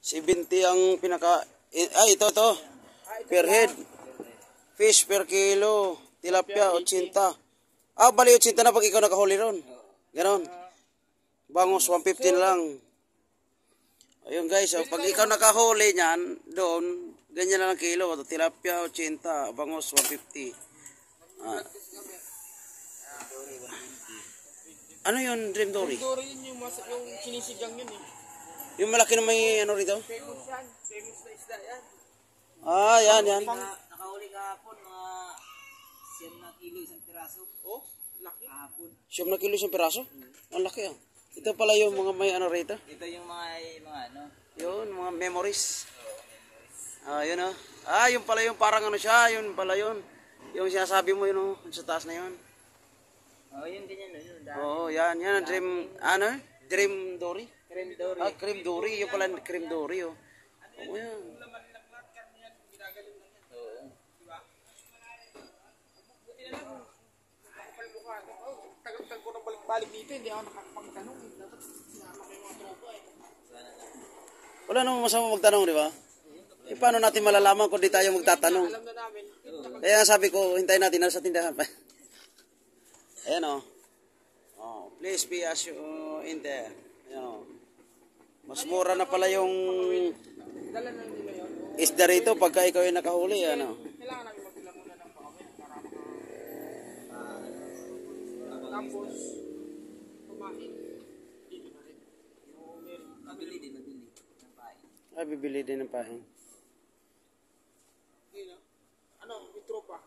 70 ang pinaka... Ay, ito. Per head. Fish per kilo. Tilapia, 80. Bali 80 na pag ikaw nakahuli ron. Ganon. Bangos, 150 na lang. Ayun guys, so, pag ikaw nakahuli niyan, doon, ganyan na lang kilo. Tilapia, 80. Bangos, 150. Ano yun, Dream Dory? Dream Dory yun yung sinisigang yun eh. Yung malaki na may ano rito? Famous yan. Famous na isda yan. Yan. Nakahuli kahapon mga 100 na kilo isang piraso. Oh, laki. Kahapon. 100 na kilo isang piraso? Ang laki ah. Ito pala yung mga may ano rito? Ito yung mga ano. Yun, mga memories. Yun oh. Yung pala yung parang ano siya, yun pala yun. Yung sinasabi mo yun oh, sa taas na yun. Yun din yan. Yan ang Dream, Dream Dory? Cream Dory. Cream Dory, yung pala Cream Dory oh. Yan. Tagal-tagal ko nang balik-balik dito, hindi ako nakakapagtanong. Dapat sinama ko yung mga tropa eh. Wala namang masama magtanong, di ba? Paano natin malalaman kung di tayo magtatanong? Alam na namin. Kaya sabi ko, hintayin natin nasa tindahan pa. Ayan o. Please be as you in there. Ayan o. Mas mura na pala yung Dala na nila yun. isda rito pagka ikaw yung nakahuli. Ano? Kailangan namin magdala muna ng pakawin para tapos kumain. Dito na rin. Mabili din ng pain. Bibili din ng pahin. May tropa.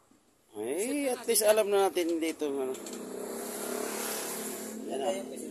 Ay, at least alam na natin dito. Ano. Yan o.